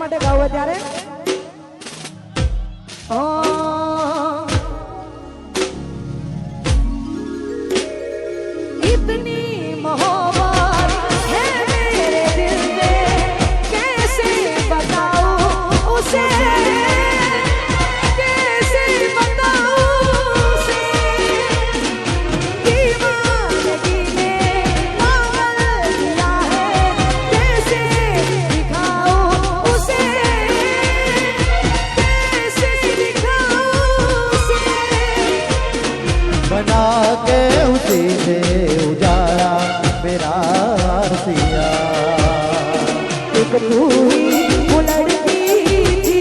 માટે ગાવું ત્યારે इतनी मोहब्बत है मेरे दिल में कैसे बताऊं उसे कैसे बताऊं उसे दीवानगी ने पागल किया है कैसे दिखाऊं उसे कैसे दिखाऊं उसे बना के उसी से उजाला मेरा सिया एक तू ही वो लड़की थी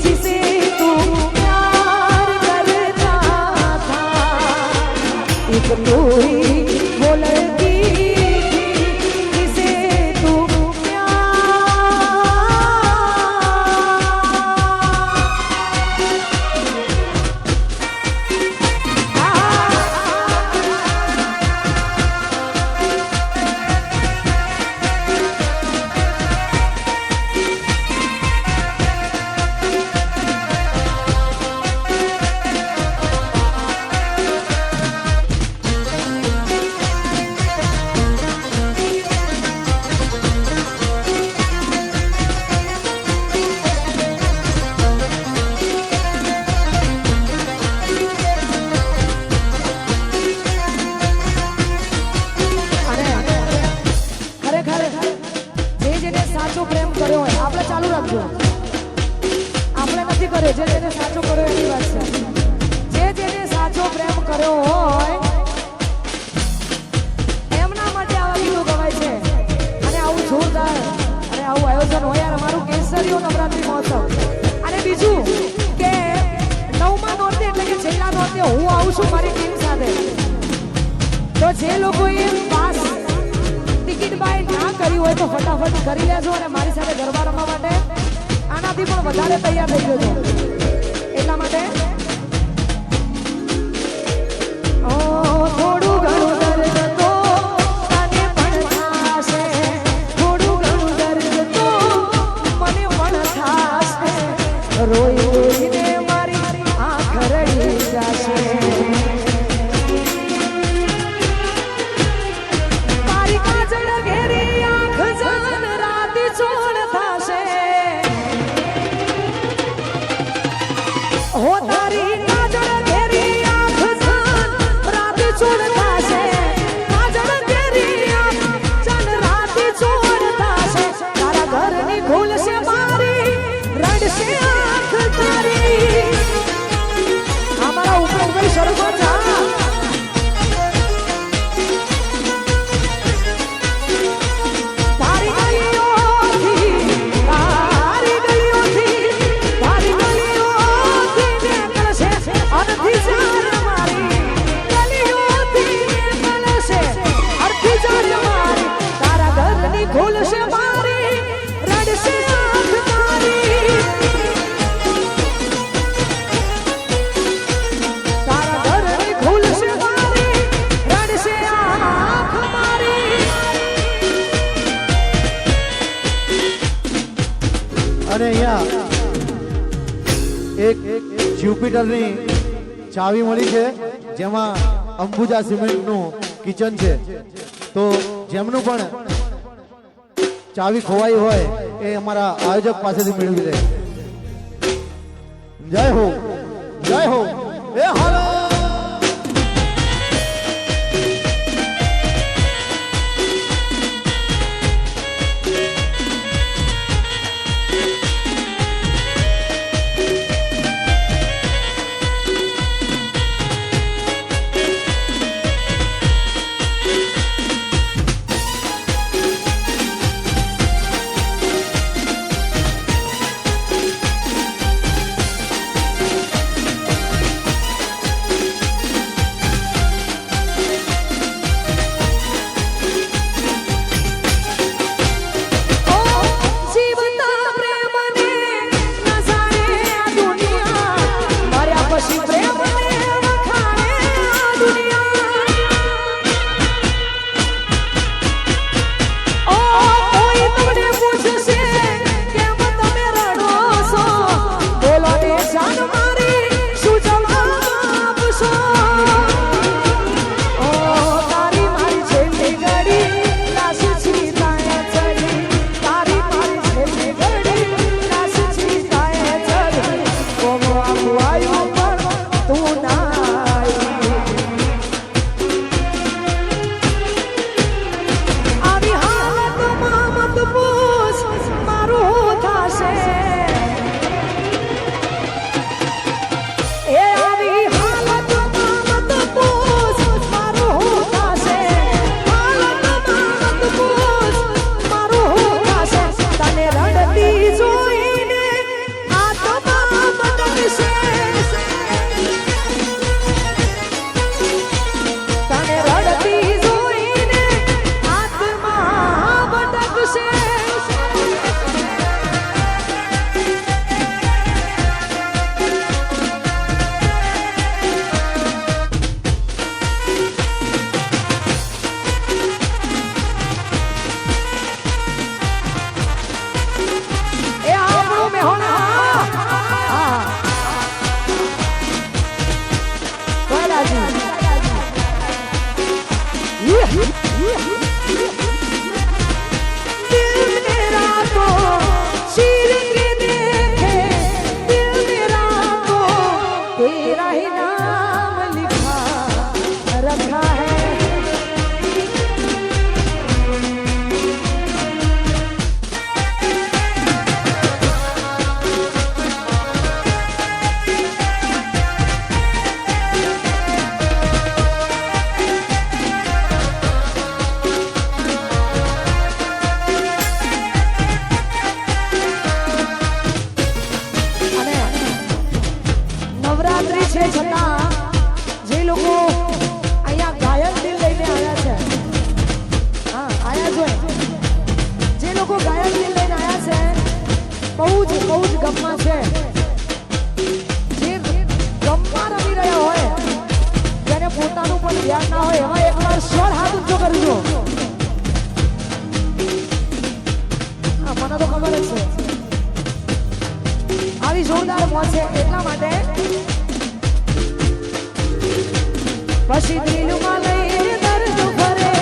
जिसे तू प्यार करता था एक तू ही वो लड़की थी जिसे तू સાચો પ્રેમ કર્યો હોય આપણે ચાલુ રાખજો આપણે નથી કર્યો જે જેને સાચો કર્યો એની વાત છે જે જેને સાચો પ્રેમ કર્યો હોય એમના માટે આવા ગીતો ગવાય છે અને આવું જોરદાર અને આવું આયોજન હોય યાર અમારું કેસરીઓ નવરાત્રી મહોત્સવ અને બીજું કે 9મા નોરતે એટલે કે છેલ્લા નોરતે હું આવું છું મારી ટીમ સાથે તો જે લોકોએ પાસ ટિકિટ બાય ના કરી હોય તો ફટાફટ કરી લેજો અને મારી સાથે ગરબા રમવા માટે આનાથી પણ વધારે તૈયાર થઈ જજો એટલા માટે થોડું ઘણું દર્દ તો તને પણ થાશે થોડું ઘણું દર્દ તો મને પણ થાશે રોઈ રોઈને મારી આંખ રડી જશે हो तारी काजल तेरी आँख जान रात छोड़ता से काजल तेरी आँख जान रात छोड़ता से तारा घर नी भूल से मारी रड से आँख तारी हमारा ऊपर ऊपर शुरू हो जा खोल से मारी रड से आँख तारी तारा घर में खोल से मारी रड से आँख मारी અને અહીંયા એક જ્યુપિટરની ચાવી મળી છે જેમાં અંબુજા સિમેન્ટનું કિચન છે તો જેમનું પણ ચાવી ખોવાઈ હોય એ અમારા આયોજક પાસેથી મેળવી લે જય હો એ હાલો છે છતાં જે લોકો અહીંયા ઘાયલ દિલ લઈને આવ્યા છે, હા આવ્યા છે, જે લોકો ઘાયલ દિલ લઈને આવ્યા છે, બહુ જ ગમમાં છે, જે ગમમાં રમી રહ્યા હોય, જેને પોતાનું પણ ધ્યાન ના હોય, એવા એકવાર સ્વર હાથ ઊંચો કરજો. હા મને તો ખબર જ છે આવી જોરદાર મોજ છે, એટલા માટે પછી દિલમાં લઈને દર્દ ભરે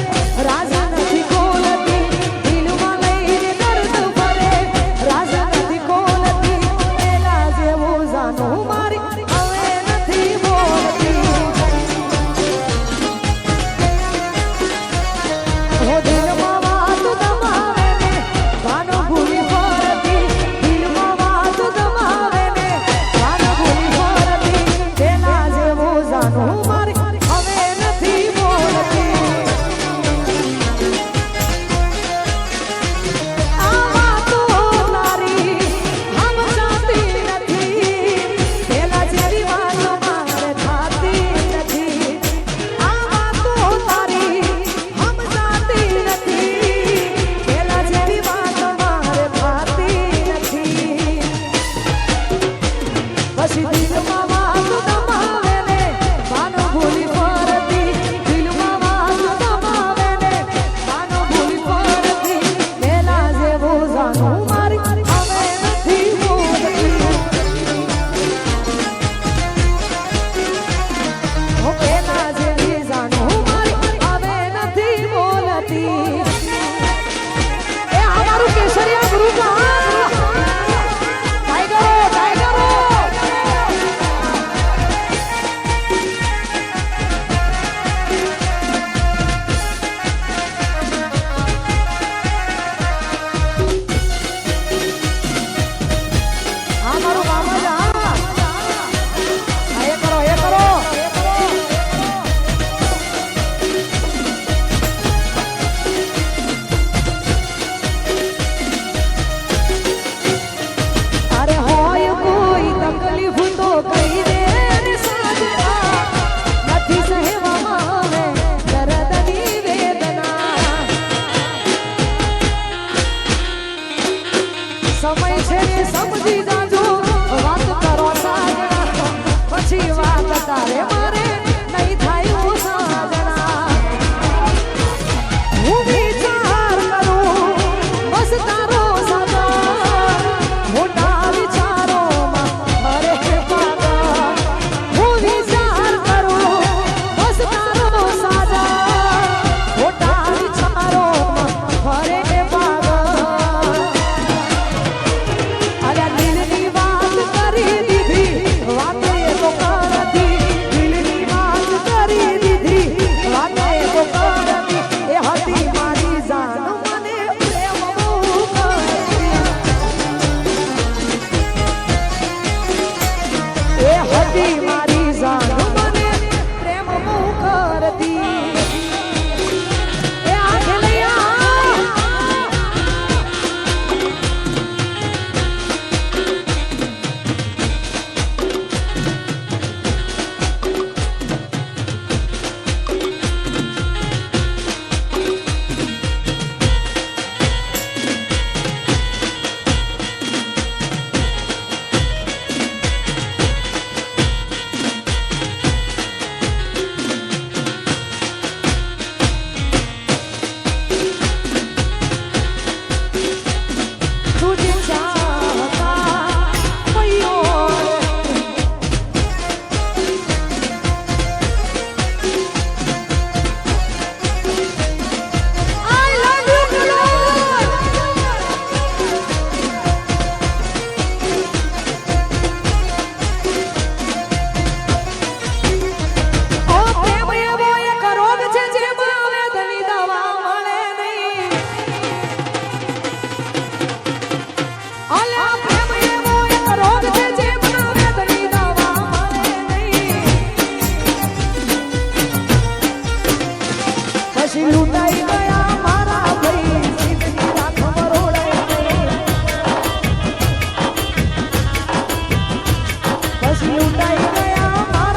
રાજા નથી કોલતી, દિલમાં લઈને દર્દ ભરે રાજા નથી કોલતી, પેલા જેવું જાનું મારી હવે નથી બોલતી. હો દિલમાં વાત દબાવે ને ગાનો ભૂલી ફરતી, દિલમાં વાત દબાવે ને ગાનો ભૂલી ફરતી, પેલા જેવું જાનું મારી હવે નથી બોલતી. આ વાતો તારી સમજાતી નથી, પેલા જેવી વાતો મારે થાતી નથી. આ વાતો તારી સમજાતી નથી, પેલા જેવી વાતો મારે થાતી નથી. પછી દિલમાં વાત દબાવે ને ગાનો ભૂલી ફરતી, દિલમાં વાત દબાવે ને ગાનો ભૂલી ફરતી, પેલા જેવું જાનું મારી હવે નથી બોલતી. હો પેલા જેવી જાનું મારી હવે નથી બોલતી. એ અમારું કેસરિયા ગ્રુપ ટાઈગરો ટાઈગરો હા મારું કામ જ હા એ કરો એ કરો. અરે હોય કોઈ તકલીફ તો કહી દે ને સાજણા, નથી સહેવામાં આવે દર્દની વેદના. સમય છે ને સમજી જાજો, વાત કરો સાજણા, પછી વાત તારે મારે નહીં થાય ઓ સાજણા. હું વિચાર કરું બસ તારો સાજા, મોટા વિચારોમાં મરે પાગા. હું વિચાર કરું બસ તારો સાજા, મોટા વિચારોમાં મરે પાગા. અરે દિલની વાત કરી દીધી, વાત એ તો કરતી, દિલની વાત કરી દીધી, વાત એ તો કરતી. એ હતી મારી જાન મને પ્રેમ બહુ કરતી, એ હતી મારી જાન મને પ્રેમ બહુ કરતી. એ આંખ લઈ આ तुझे चाहता मयूर I love you Lord. ઓ પ્રેમ એવો એક રોગ છે જેમાં વેદની દવા મળે નહીં. અલા પ્રેમ એવો એક રોગ છે જેમાં વેદની દવા મળે નહીં. પછી લૂંટાઈ ગયા મારા ભાઈ, જિંદગી રાખ મરોડાઈ ગઈ. પછી લૂંટાઈ ગયા મારા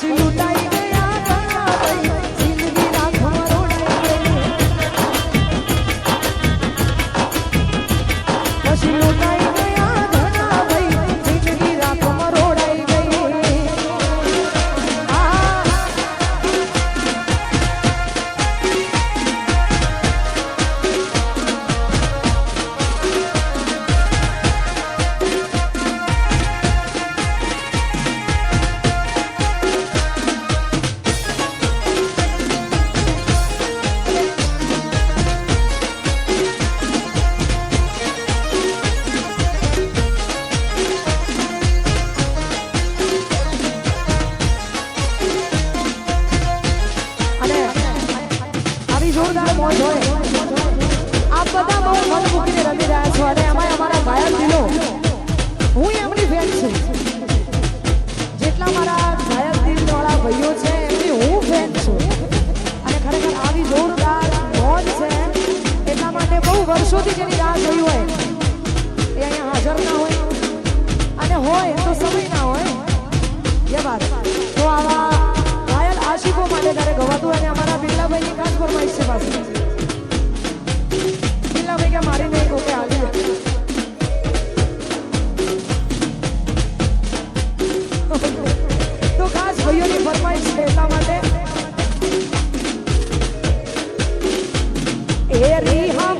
પછી લૂંટાઈ ગયા ઘણા ભાઈ જિંદગી રાખમાં રોડાઈ ગઈ પછી લૂંટાઈ ગયા ઘણા ભાઈ જિંદગી રાખમાં રોડાઈ ગઈ જોરદાર મોજ હોય આપ બધા બહુ મન મૂકીને રમી રહ્યા છો અને એમાં અમારા ઘાયલ દિલો હું એમની ફેન છું જેટલા મારા ઘાયલ દિલ વાળા ભાઈઓ છે એમની હું ફેન છું અને ખરેખર આવી જોરદાર મોજ છે એટલા માટે બહુ વર્ષોથી જેની રાહ જોઈ હોય એ અહીંયા હાજર ના હોય અને હોય તો સમય ના હોય એ વાત તો આવા ઘાયલ આશિકો માટે ત્યારે ગવાતું અને અમારા બિરલાભાઈની ખાસ ફરમાઈશ છે પાસે બિરલાભાઈ કે મારી નહીં કોકે આવી તો ખાસ ભાઈઓની ફરમાઈશ છે એટલા માટે એ રીહા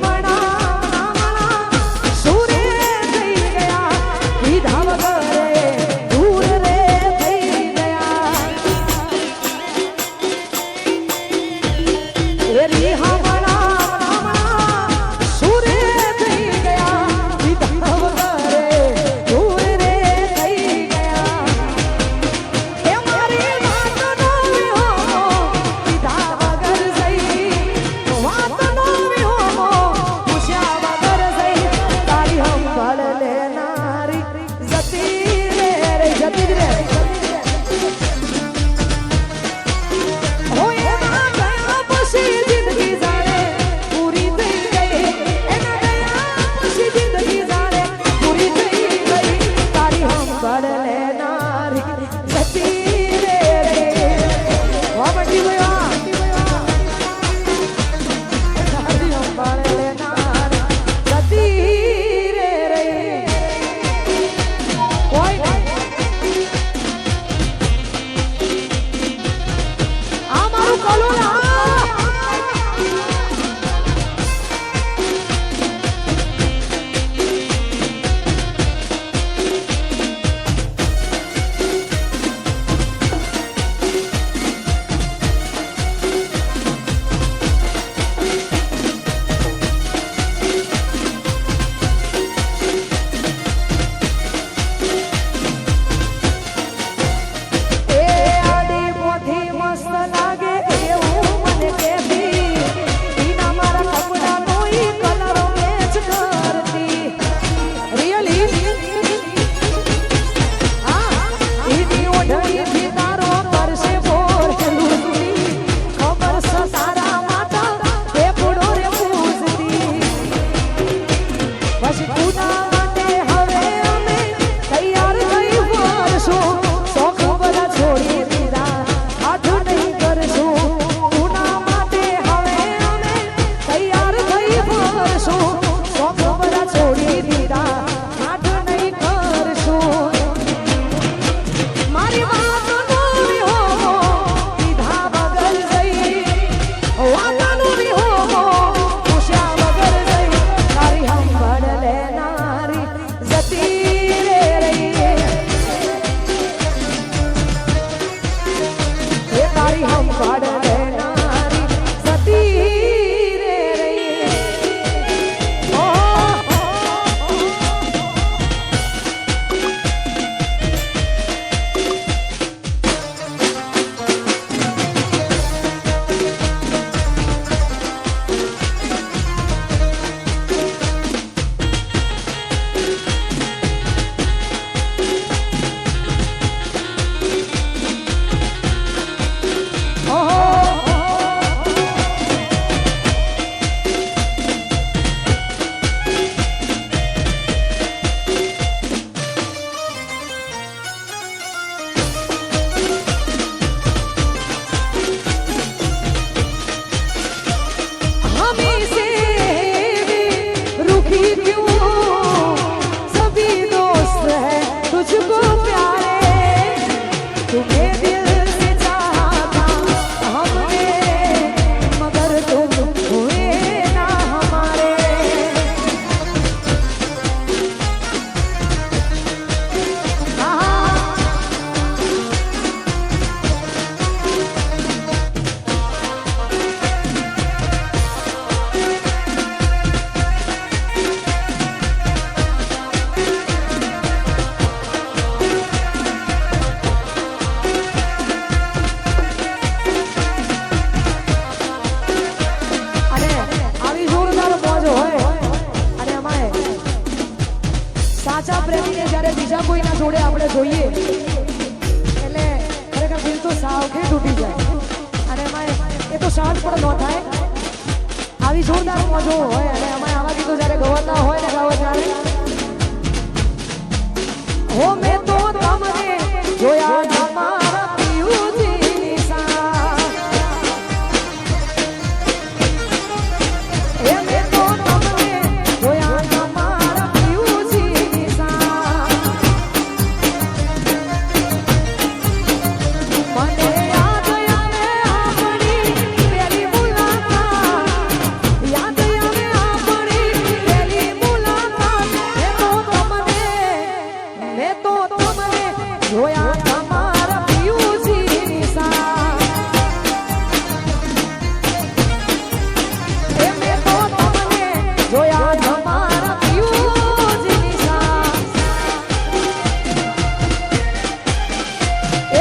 આંખે તૂટી જાય અને એમાં એ તો શાંત પણ ન થાય આવી જોરદાર મજો હોય અને અમે આવા ગીતો જ્યારે ગવાતા હોય ને ગાવા ત્યારે હો મેં તો તમને જોયા તમારા પિયુજીની સા એ મેં તો તમને જોયા તમારા પિયુજીની સા મને યાદ આવે આપણી પહેલી મુલાકાત યાદ આવે આપણી પહેલી મુલાકાત મેં તો તમને જોયા તમારા પિયુજીની સા એ મેં તો તમને જોયા તમારા પિયુજીની સા એ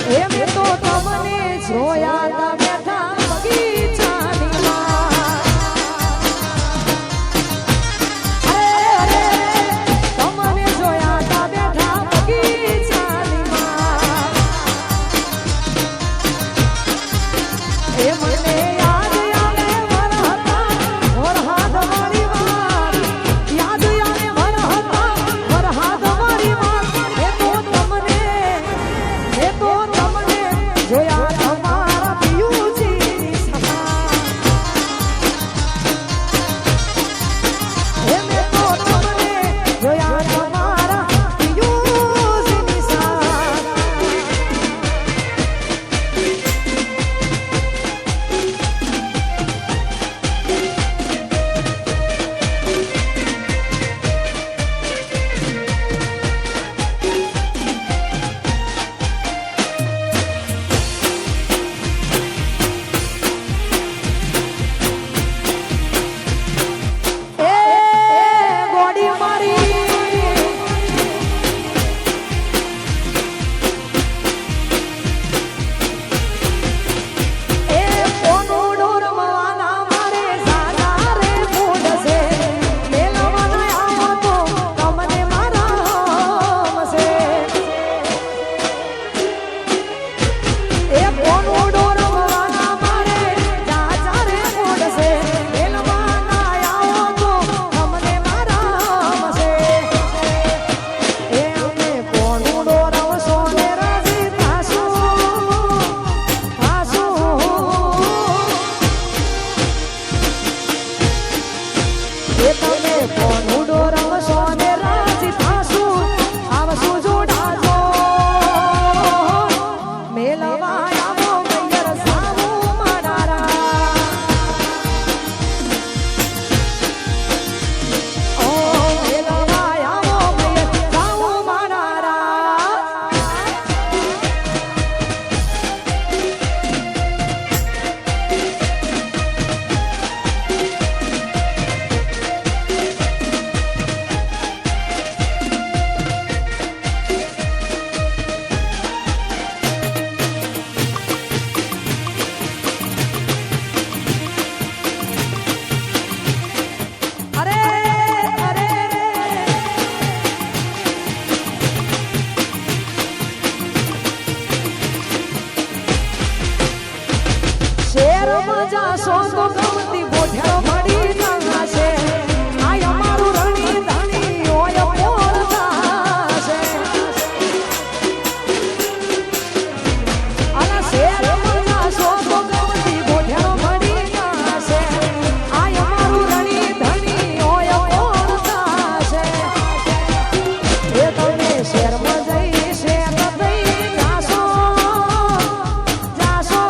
એમ તો તમને જોયા તા બેઠા બગીચાની માં અરે તમને જોયા તા બેઠા બગીચાની માં એ મને યાદ આવે વરહતા વરહાદ મારી વાત યાદ આવે વરહતા વરહાદ મારી વાત એ તો તમને જોયા તમારા પિયુજીની સા એ મેં તો તમને જોયા તમારા પિયુજીની સા એ ગોડી મારી એ કોનું ડોરવાના મારે સાદા રે ફૂટશે મેલવાના આવો તો તમને મારા મસે એ કોનું ડોરવાના મારે સાદા રે ફૂટશે મેલવાના આવો તો તમને મારા મસે એ અમે કોનું ડોરવશો ને રાજી થાશું એ તમે કોનું ડોરવશો ને રાજી થાશું આવશું જોડાજો મેલવા આવો મૈયર સામું માનારા ઓ મેલવા આવો મૈયર સામું માનારા અરે અરે શેરમાં જાશો તો ગમતી બોઢેરો મળી જશે આ અમારું રણી ધણી હોય પોળતા છે આના શેરમાં જાશો તો ગમતી બોઢેરો મળી જશે આ અમારું રણી ધણી હોય પોળતા છે એ તમે શેરમાં જઈ શેર થઈ જાશો જાશો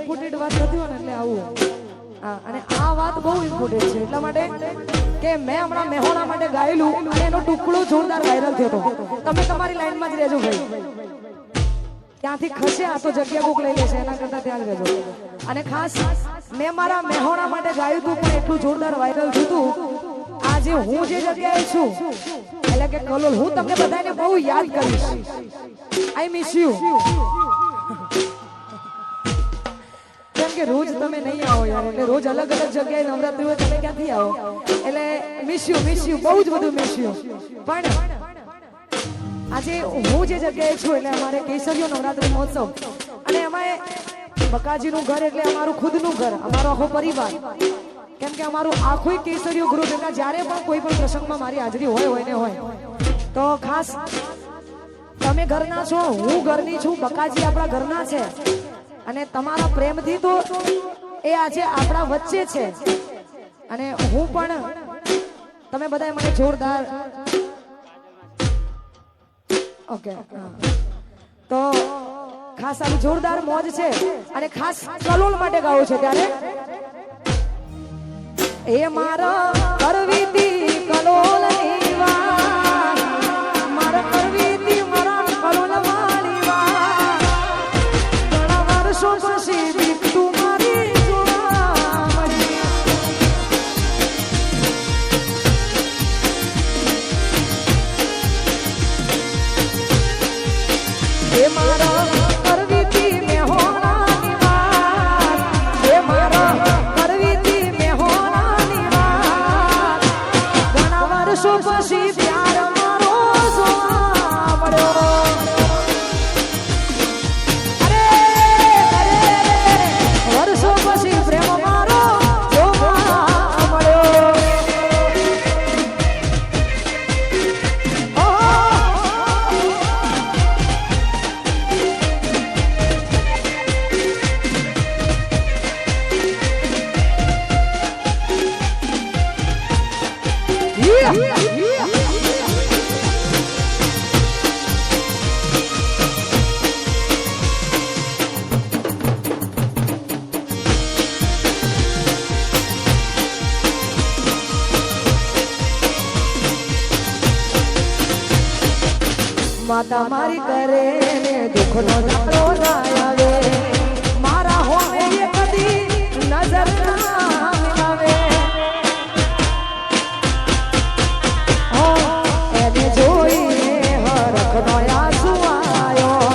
ઇમ્પોર્ટન્ટ વાત થતી હોય ને એટલે આવું હા અને આ વાત બહુ ઇમ્પોર્ટન્ટ છે એટલા માટે કે મેં હમણાં મેહોણા માટે ગાયેલું અને એનો ટુકડો જોરદાર વાયરલ થયો હતો તમે તમારી લાઈનમાં જ રહેજો ભાઈ ત્યાંથી ખસે આ તો જગ્યા કોક લઈ લેશે એના કરતા ત્યાં જ રહેજો અને ખાસ મેં મારા મેહોણા માટે ગાયું હતું પણ એટલું જોરદાર વાયરલ થયું હતું આજે હું જે જગ્યાએ છું એટલે કે કલોલ હું તમને બધાને બહુ યાદ કરીશ આઈ મિસ યુ કેમ કે રોજ તમે નહીં આવો યાર એટલે રોજ અલગ અલગ જગ્યાએ નવરાત્રી હોય તમે ક્યાંથી આવો એટલે મિસ યુ બહુ જ બધું મિસ યુ પણ આજે હું જે જગ્યાએ છું એટલે અમારે કેસરીઓ નવરાત્રી મહોત્સવ અને અમારે બકાજીનું ઘર એટલે અમારું ખુદનું ઘર અમારો આખો પરિવાર કેમ કે અમારું આખું કેસરીઓ ગ્રુપ એટલે જ્યારે પણ કોઈ પણ પ્રસંગમાં મારી હાજરી હોય ને હોય તો ખાસ તમે ઘરના છો હું ઘરની છું બકાજી આપણા ઘરના છે અને તમારા પ્રેમથી તો એ આજે આપણા વચ્ચે છે અને હું પણ તમે બધાએ મને જોરદાર ઓકે તો ખાસ આવી જોરદાર મોજ છે અને ખાસ કલોલ માટે ગાવું છે ત્યારે એ મારા કરવીતી કલોલની વાત મારા કરવીતી મારા કલોલ વાળી વાત ઘણા વર્ષો પછી દીકતું મારી જોવા મળી એ મારા કરવીતી મેહોણાની વાત એ મારા કરવીતી મેહોણાની વાત ઘણા વર્ષો પછી પ્યાર મારો જોવા મળ્યો અરે વર્ષો પછી પ્રેમ મારો જોવા મળ્યો માતા મારી કરે ને દુઃખ નો જાડો ના આવે મારા હોમે એ કદી નજર ના મિલાવે એને જોઈને હરખ નો આંસુ આયો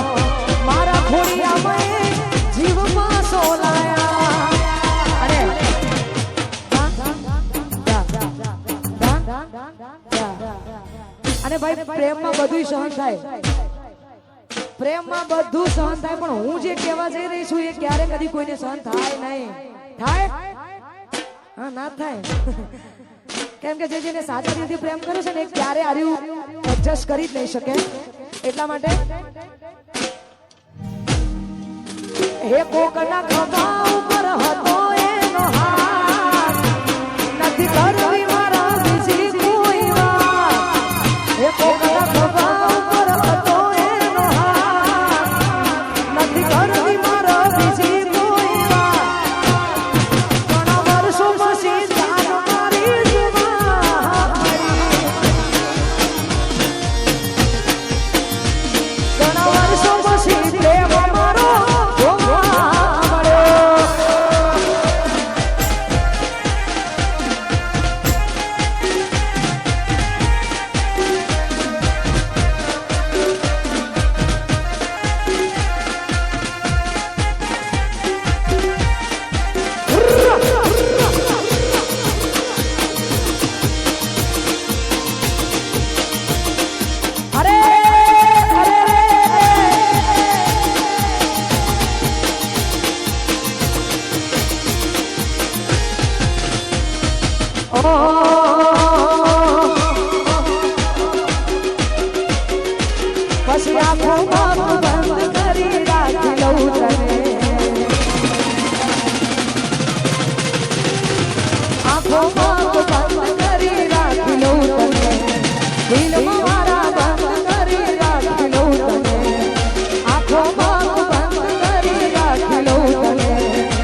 મારા ખોડિયામાં જીવમાં સોલાયા અને અને ભાઈ પ્રેમમાં બધું સહન થાય પ્રેમમાં બધું સહન થાય પણ હું જે કહેવા જઈ રહી છું એ ક્યારે કદી કોઈને સહન થાય નહીં થાય હા ના થાય કેમ કે જેને સાચા દિલથી પ્રેમ કર્યો છે ને એ ક્યારે આર્યું એડજસ્ટ કરી જ નહીં શકે એટલા માટે હે કોકના ખભા ઉપર હતો એનો હાથ નથી કરવી મારા બીજી કોઈ વાત હે કોકના ખભા ઉપર હતો એનો હાથ નથી કરવી મારા બીજી કોઈ વાત ઘણા વર્ષો પછી જાન મારી જુબાન ઘણા વર્ષો પછી પ્રેમ મારો પછી આખો બંધ કરી રાખી લઉં તને આખો બંધ કરી રાખી લઉં તને દિલમાં મારા બંધ કરી રાખી લઉં તને આખો બંધ કરી રાખી લઉં તને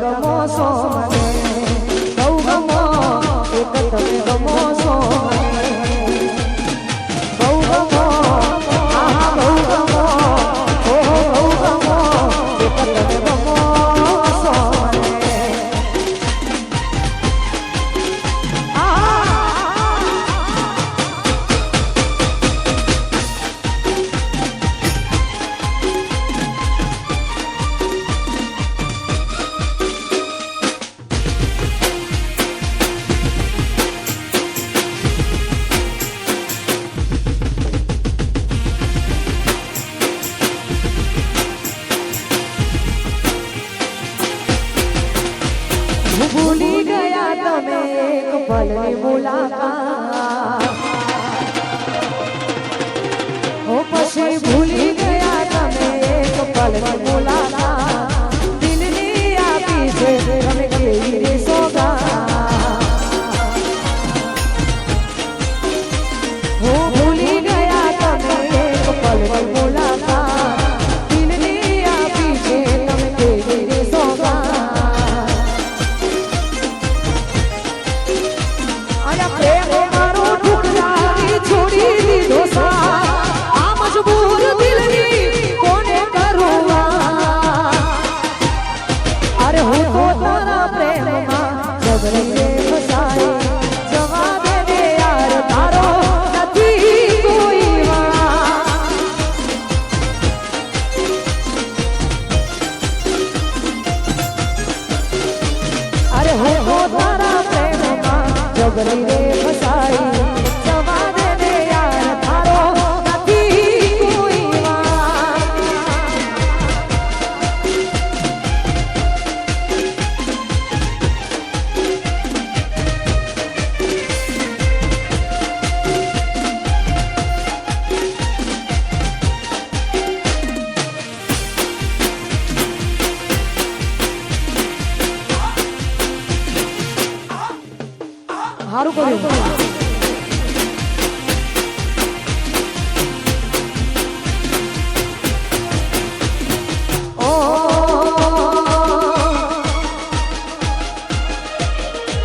ગમો છો મને બહુ ગમો એક તમે ગમો છો બહુ ગમો આહા બહુ ગમો ઓહો બહુ ગમો એક તમે ગમો છો મને ભૂલી ગયા તમે એક પલની મુલાકાત ઓ પછી ભૂલી ગયા તમે એક પલની મુલાકાત દિલની આપી છે તમે કેવી રે સોગાત ઓ ભૂલી ગયા તમે એક પલની મુલાકાત દિલની આપી છે તમે કેવી રે સોગાત પ્રેમ મારો ઠુકરાવી છોડી દીધો સા આ મજબૂર દિલની કોને કરવા અરે હું તો તારા પ્રેમમાં જબરે ફસાઈ જવા દે ને યાર તારો નથી કોઈ વા અરે હું તો તારા પ્રેમમાં જબરી રે ફસાઈ જવા દે ને યાર તારો નથી કોઈ વાર હારું કર્યું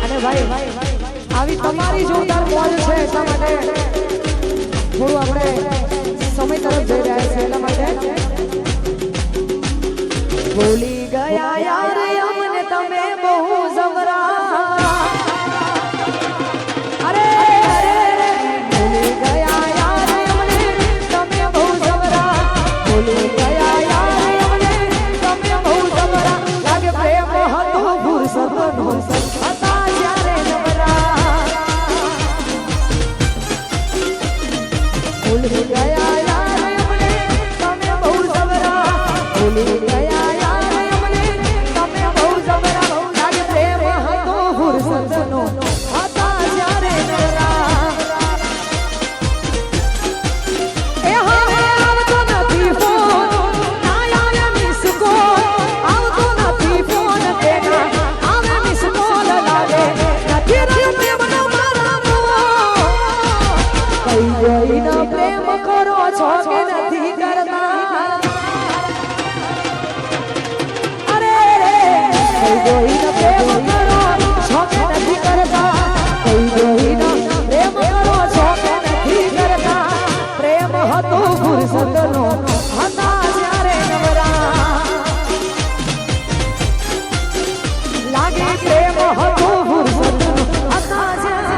અને ભાઈ આવી તમારી જોરદાર મોજ છે એટલા માટે થોડું આપણે સમય તરફ જઈ રહ્યા છે એટલા માટે ભૂલી ગયા યાર